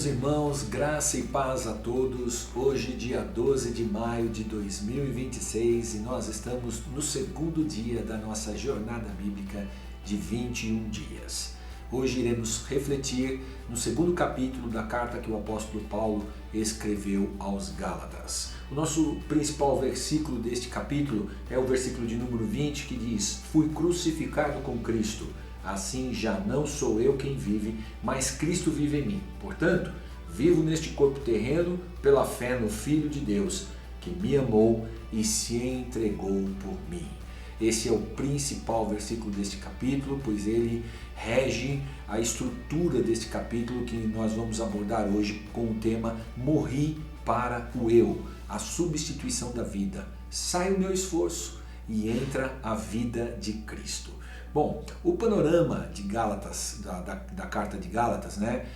meus irmãos, graça e paz a todos. Hoje, dia 12 de maio de 2026, e nós estamos no segundo dia da nossa jornada bíblica de 21 dias. Hoje iremos refletir no segundo capítulo da carta que o apóstolo Paulo escreveu aos Gálatas. O nosso principal versículo deste capítulo é o versículo de número 20, que diz: "Fui crucificado com Cristo. Assim já não sou eu quem vive, mas Cristo vive em mim. Portanto, vivo neste corpo terreno pela fé no Filho de Deus, que me amou e se entregou por mim." Esse é o principal versículo deste capítulo, pois ele rege a estrutura deste capítulo que nós vamos abordar hoje com o tema "Morri para o eu", a substituição da vida. Sai o meu esforço e entra a vida de Cristo. Bom, o panorama de Gálatas, da carta de Gálatas, né?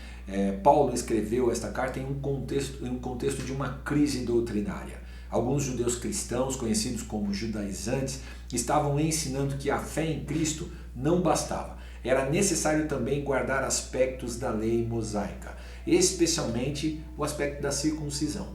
Paulo escreveu esta carta em um contexto de uma crise doutrinária. Alguns judeus cristãos, conhecidos como judaizantes, estavam ensinando que a fé em Cristo não bastava. Era necessário também guardar aspectos da lei mosaica, especialmente o aspecto da circuncisão.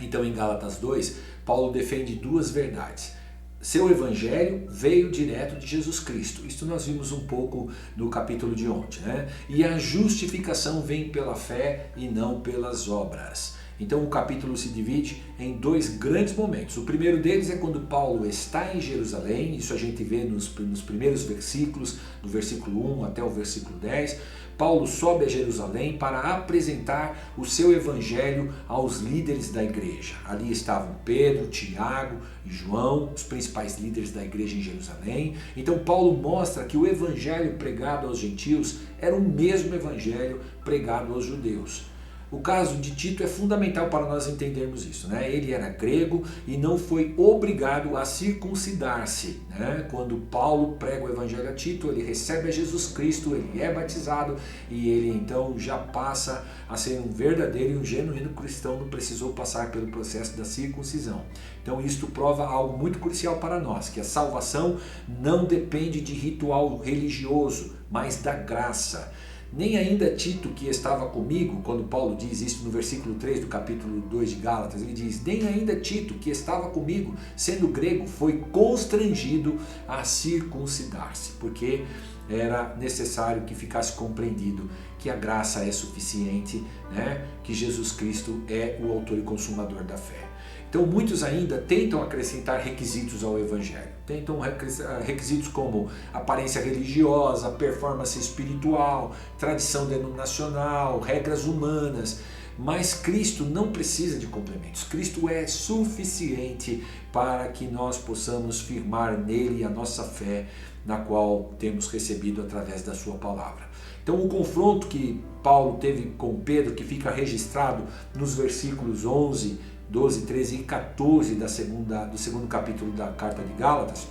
Então, em Gálatas 2, Paulo defende duas verdades. Seu evangelho veio direto de Jesus Cristo. Isto nós vimos um pouco no capítulo de ontem, né? E a justificação vem pela fé e não pelas obras. Então o capítulo se divide em dois grandes momentos. O primeiro deles é quando Paulo está em Jerusalém. Isso a gente vê nos primeiros versículos, do versículo 1 até o versículo 10. Paulo sobe a Jerusalém para apresentar o seu evangelho aos líderes da igreja. Ali estavam Pedro, Tiago e João, os principais líderes da igreja em Jerusalém. Então Paulo mostra que o evangelho pregado aos gentios era o mesmo evangelho pregado aos judeus. O caso de Tito é fundamental para nós entendermos isso, né? Ele era grego e não foi obrigado a circuncidar-se, né? Quando Paulo prega o evangelho a Tito, ele recebe a Jesus Cristo, ele é batizado e ele então já passa a ser um verdadeiro e um genuíno cristão, não precisou passar pelo processo da circuncisão. Então isto prova algo muito crucial para nós, que a salvação não depende de ritual religioso, mas da graça. Nem ainda Tito, que estava comigo, quando Paulo diz isso no versículo 3 do capítulo 2 de Gálatas, ele diz: "Nem ainda Tito, que estava comigo, sendo grego, foi constrangido a circuncidar-se", porque era necessário que ficasse compreendido que a graça é suficiente, né? Que Jesus Cristo é o autor e consumador da fé. Então muitos ainda tentam acrescentar requisitos ao evangelho. Tentam requisitos como aparência religiosa, performance espiritual, tradição denominacional, regras humanas. Mas Cristo não precisa de complementos. Cristo é suficiente para que nós possamos firmar nele a nossa fé, na qual temos recebido através da sua palavra. Então o confronto que Paulo teve com Pedro, que fica registrado nos versículos 11, 12, 13 e 14 do segundo capítulo da carta de Gálatas,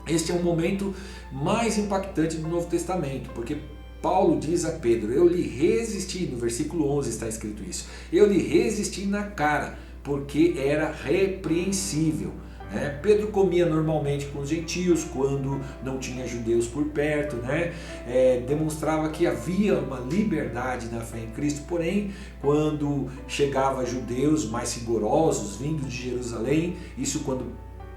este é o momento mais impactante do Novo Testamento, porque Paulo diz a Pedro: "Eu lhe resisti", no versículo 11 está escrito isso, "eu lhe resisti na cara, porque era repreensível." Pedro comia normalmente com os gentios quando não tinha judeus por perto, né? Demonstrava que havia uma liberdade na fé em Cristo, porém quando chegava judeus mais rigorosos vindo de Jerusalém, isso quando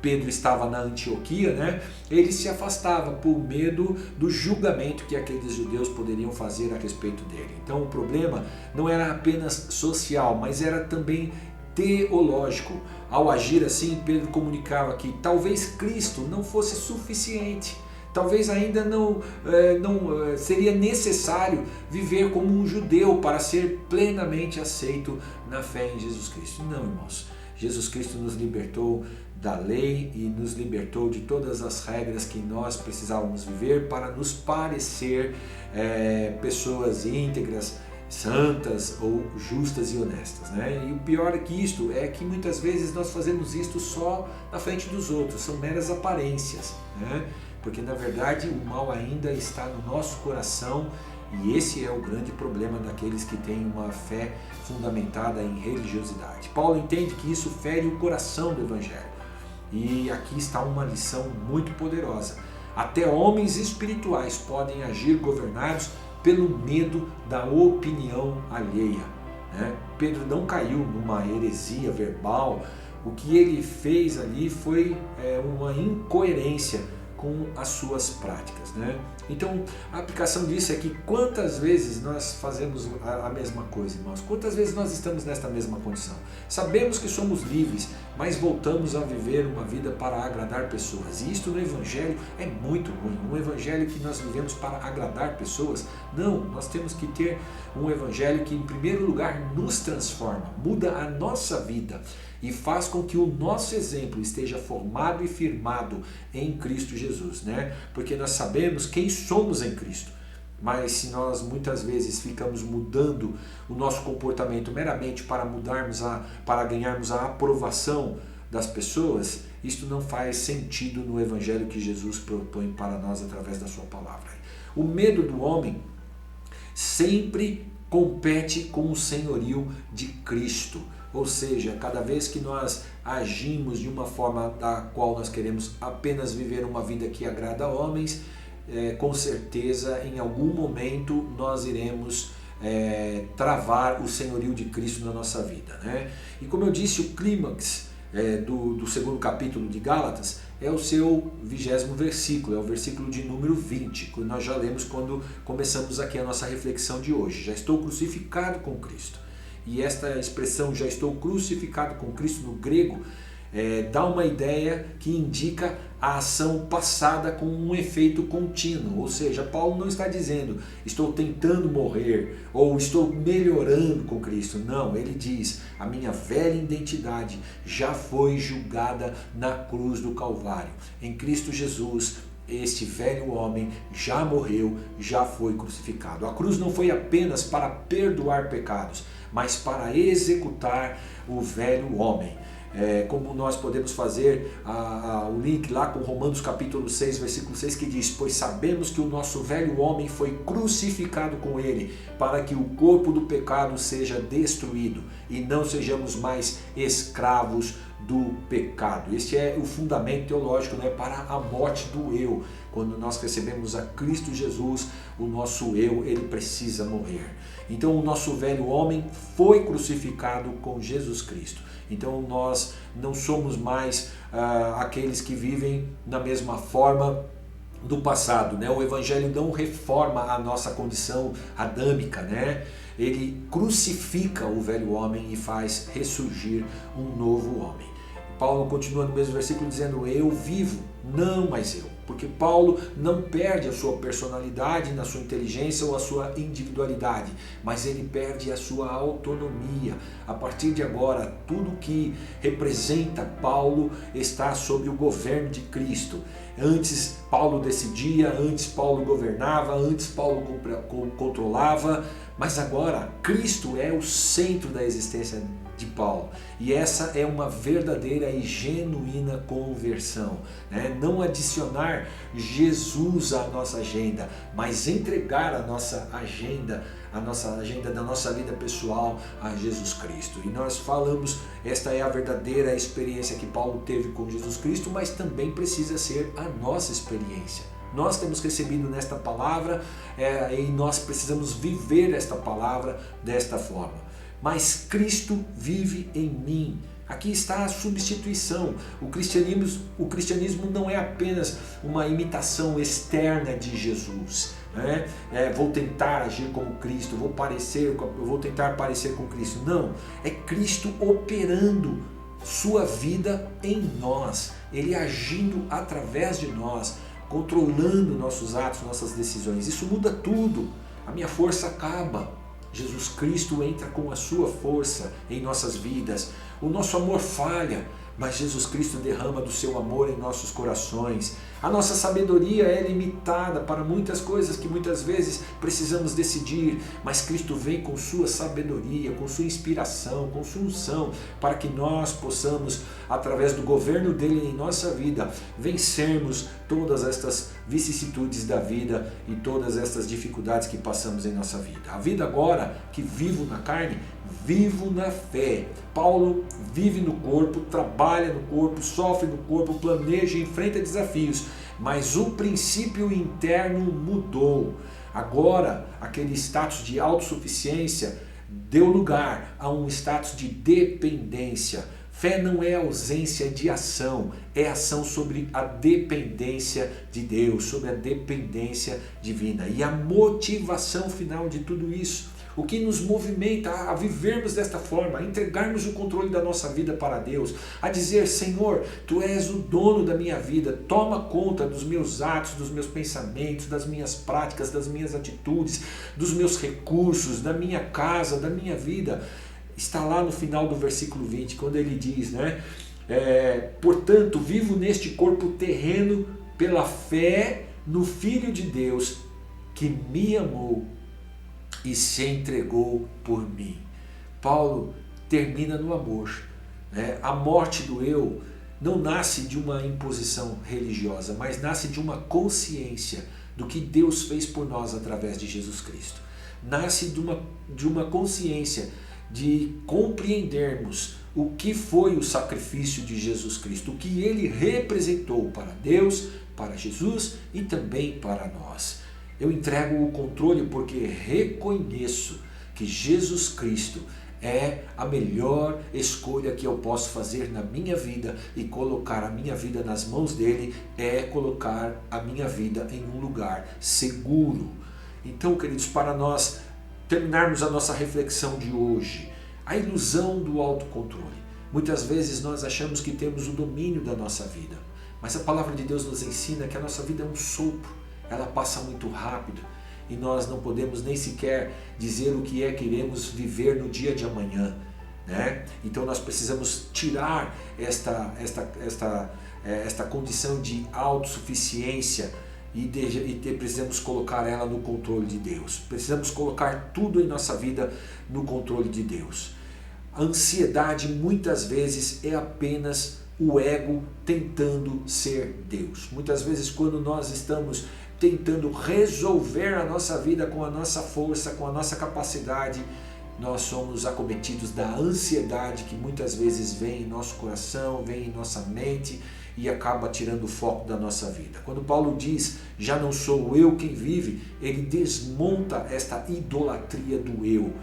Pedro estava na Antioquia, né? Ele se afastava por medo do julgamento que aqueles judeus poderiam fazer a respeito dele. Então o problema não era apenas social, mas era também teológico. Ao agir assim, Pedro comunicava que talvez Cristo não fosse suficiente, talvez ainda não seria necessário viver como um judeu para ser plenamente aceito na fé em Jesus Cristo. Não, irmãos, Jesus Cristo nos libertou da lei e nos libertou de todas as regras que nós precisávamos viver para nos parecer pessoas íntegras, santas ou justas e honestas, né? E o pior que é que muitas vezes nós fazemos isto só na frente dos outros, são meras aparências, né? Porque na verdade o mal ainda está no nosso coração, e esse é o grande problema daqueles que têm uma fé fundamentada em religiosidade. Paulo entende que isso fere o coração do evangelho, e aqui está uma lição muito poderosa. Até homens espirituais podem agir governados pelo medo da opinião alheia. né? Pedro não caiu numa heresia verbal. O que ele fez ali foi uma incoerência com as suas práticas, né? Então, a aplicação disso é que quantas vezes nós fazemos a mesma coisa, irmãos? Quantas vezes nós estamos nesta mesma condição? Sabemos que somos livres, mas voltamos a viver uma vida para agradar pessoas. E isto no Evangelho é muito ruim. Um Evangelho que nós vivemos para agradar pessoas. Não, nós temos que ter um Evangelho que, em primeiro lugar, nos transforma, muda a nossa vida e faz com que o nosso exemplo esteja formado e firmado em Cristo Jesus, né? Porque nós sabemos quem somos em Cristo. Mas se nós muitas vezes ficamos mudando o nosso comportamento meramente para ganharmos a aprovação das pessoas, isto não faz sentido no Evangelho que Jesus propõe para nós através da sua palavra. O medo do homem sempre compete com o senhorio de Cristo. Ou seja, cada vez que nós agimos de uma forma da qual nós queremos apenas viver uma vida que agrada a homens, com certeza em algum momento nós iremos travar o senhorio de Cristo na nossa vida, né? E como eu disse, o clímax do segundo capítulo de Gálatas é o seu 20º versículo, é o versículo de número 20, que nós já lemos quando começamos aqui a nossa reflexão de hoje. Já estou crucificado com Cristo. E esta expressão, já estou crucificado com Cristo, no grego, dá uma ideia que indica a ação passada com um efeito contínuo. Ou seja, Paulo não está dizendo, estou tentando morrer, ou estou melhorando com Cristo. Não, ele diz, a minha velha identidade já foi julgada na cruz do Calvário. Em Cristo Jesus, este velho homem já morreu, já foi crucificado. A cruz não foi apenas para perdoar pecados, mas para executar o velho homem. Como nós podemos fazer o link lá com Romanos capítulo 6, versículo 6, que diz, pois sabemos que o nosso velho homem foi crucificado com ele, para que o corpo do pecado seja destruído e não sejamos mais escravos do pecado. Este é o fundamento teológico, né, para a morte do eu. Quando nós recebemos a Cristo Jesus, o nosso eu, ele precisa morrer. Então o nosso velho homem foi crucificado com Jesus Cristo. Então nós não somos mais aqueles que vivem na mesma forma do passado, né? O Evangelho não reforma a nossa condição adâmica, né? Ele crucifica o velho homem e faz ressurgir um novo homem. Paulo continua no mesmo versículo dizendo, eu vivo, não mais eu. Porque Paulo não perde a sua personalidade na sua inteligência ou a sua individualidade, mas ele perde a sua autonomia. A partir de agora, tudo que representa Paulo está sob o governo de Cristo. Antes Paulo decidia, antes Paulo governava, antes Paulo controlava, mas agora Cristo é o centro da existência de Paulo. E essa é uma verdadeira e genuína conversão, né? Não adicionar Jesus à nossa agenda, mas entregar a nossa agenda da nossa vida pessoal a Jesus Cristo. E nós falamos, esta é a verdadeira experiência que Paulo teve com Jesus Cristo, mas também precisa ser a nossa experiência. Nós temos recebido nesta palavra e nós precisamos viver esta palavra desta forma. Mas Cristo vive em mim. Aqui está a substituição. O cristianismo não é apenas uma imitação externa de Jesus, né? Vou tentar agir como Cristo, vou tentar parecer com Cristo. Não, é Cristo operando sua vida em nós. Ele agindo através de nós, controlando nossos atos, nossas decisões. Isso muda tudo. A minha força acaba. Jesus Cristo entra com a sua força em nossas vidas. O nosso amor falha, mas Jesus Cristo derrama do seu amor em nossos corações. A nossa sabedoria é limitada para muitas coisas que muitas vezes precisamos decidir, mas Cristo vem com sua sabedoria, com sua inspiração, com sua unção, para que nós possamos, através do governo dele em nossa vida, vencermos todas estas vicissitudes da vida e todas estas dificuldades que passamos em nossa vida. A vida agora que vivo na carne, vivo na fé. Paulo vive no corpo, trabalha no corpo, sofre no corpo, planeja e enfrenta desafios, mas o princípio interno mudou. Agora, aquele status de autossuficiência deu lugar a um status de dependência. Fé não é ausência de ação, é ação sobre a dependência de Deus, sobre a dependência divina. E a motivação final de tudo isso, o que nos movimenta a vivermos desta forma, a entregarmos o controle da nossa vida para Deus, a dizer: Senhor, Tu és o dono da minha vida, toma conta dos meus atos, dos meus pensamentos, das minhas práticas, das minhas atitudes, dos meus recursos, da minha casa, da minha vida. Está lá no final do versículo 20, quando ele diz, portanto, vivo neste corpo terreno pela fé no Filho de Deus, que me amou e se entregou por mim. Paulo termina no amor. A morte do eu não nasce de uma imposição religiosa, mas nasce de uma consciência do que Deus fez por nós através de Jesus Cristo. Nasce de uma consciência de compreendermos o que foi o sacrifício de Jesus Cristo, o que ele representou para Deus, para Jesus e também para nós. Eu entrego o controle porque reconheço que Jesus Cristo é a melhor escolha que eu posso fazer na minha vida, e colocar a minha vida nas mãos dele é colocar a minha vida em um lugar seguro. Então, queridos, para nós terminarmos a nossa reflexão de hoje, a ilusão do autocontrole. Muitas vezes nós achamos que temos o domínio da nossa vida, mas a palavra de Deus nos ensina que a nossa vida é um sopro, ela passa muito rápido e nós não podemos nem sequer dizer o que é que iremos viver no dia de amanhã. Então nós precisamos tirar esta condição de autossuficiência e precisamos colocar ela no controle de Deus. Precisamos colocar tudo em nossa vida no controle de Deus. A ansiedade muitas vezes é apenas o ego tentando ser Deus. Muitas vezes, quando nós estamos tentando resolver a nossa vida com a nossa força, com a nossa capacidade, nós somos acometidos da ansiedade que muitas vezes vem em nosso coração, vem em nossa mente e acaba tirando o foco da nossa vida. Quando Paulo diz, já não sou eu quem vive, ele desmonta esta idolatria do eu,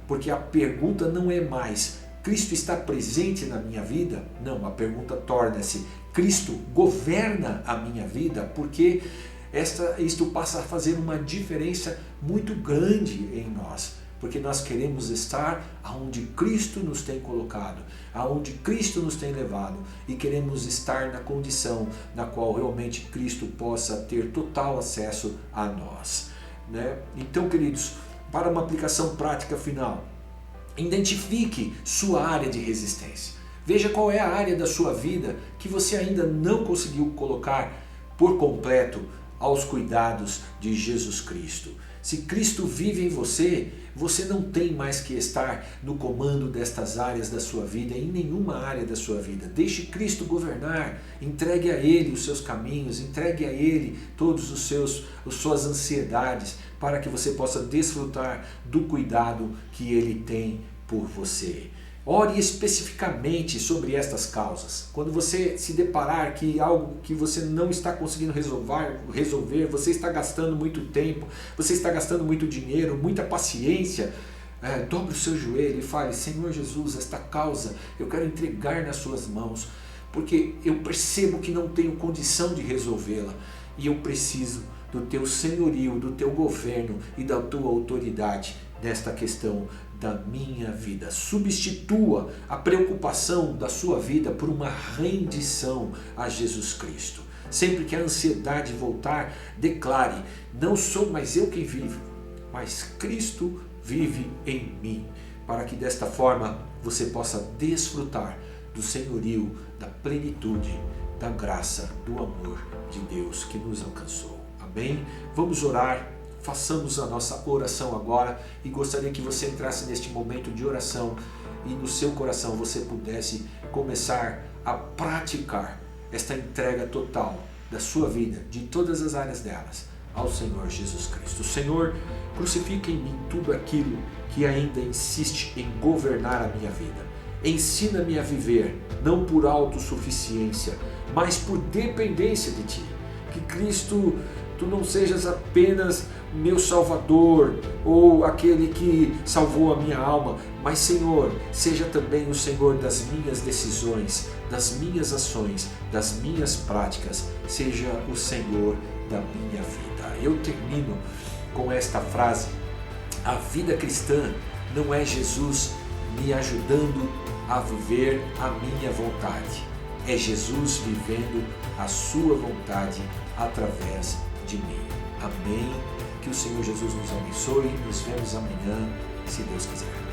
porque a pergunta não é mais, Cristo está presente na minha vida? Não, a pergunta torna-se, Cristo governa a minha vida? Porque isto passa a fazer uma diferença muito grande em nós. Porque nós queremos estar aonde Cristo nos tem colocado, aonde Cristo nos tem levado, e queremos estar na condição na qual realmente Cristo possa ter total acesso a nós. Então, queridos, para uma aplicação prática final, identifique sua área de resistência. Veja qual é a área da sua vida que você ainda não conseguiu colocar por completo aos cuidados de Jesus Cristo. Se Cristo vive em você, você não tem mais que estar no comando destas áreas da sua vida, em nenhuma área da sua vida. Deixe Cristo governar, entregue a Ele os seus caminhos, entregue a Ele todas as suas ansiedades, para que você possa desfrutar do cuidado que Ele tem por você. Ore especificamente sobre estas causas. Quando você se deparar que algo que você não está conseguindo resolver, você está gastando muito tempo, você está gastando muito dinheiro, muita paciência, dobre o seu joelho e fale, Senhor Jesus, esta causa eu quero entregar nas suas mãos, porque eu percebo que não tenho condição de resolvê-la e eu preciso do teu senhorio, do teu governo e da tua autoridade nesta questão da minha vida. Substitua a preocupação da sua vida por uma rendição a Jesus Cristo. Sempre que a ansiedade voltar, declare, não sou mais eu quem vive, mas Cristo vive em mim, para que desta forma você possa desfrutar do senhorio, da plenitude, da graça, do amor de Deus que nos alcançou. Amém? Vamos orar. Façamos a nossa oração agora e gostaria que você entrasse neste momento de oração e no seu coração você pudesse começar a praticar esta entrega total da sua vida, de todas as áreas delas, ao Senhor Jesus Cristo. Senhor, crucifica em mim tudo aquilo que ainda insiste em governar a minha vida. Ensina-me a viver, não por autossuficiência, mas por dependência de Ti. Que Cristo Tu não sejas apenas meu Salvador ou aquele que salvou a minha alma, mas Senhor, seja também o Senhor das minhas decisões, das minhas ações, das minhas práticas, seja o Senhor da minha vida. Eu termino com esta frase: a vida cristã não é Jesus me ajudando a viver a minha vontade, é Jesus vivendo a sua vontade através de mim. Amém? Que o Senhor Jesus nos abençoe. Nos vemos amanhã, se Deus quiser.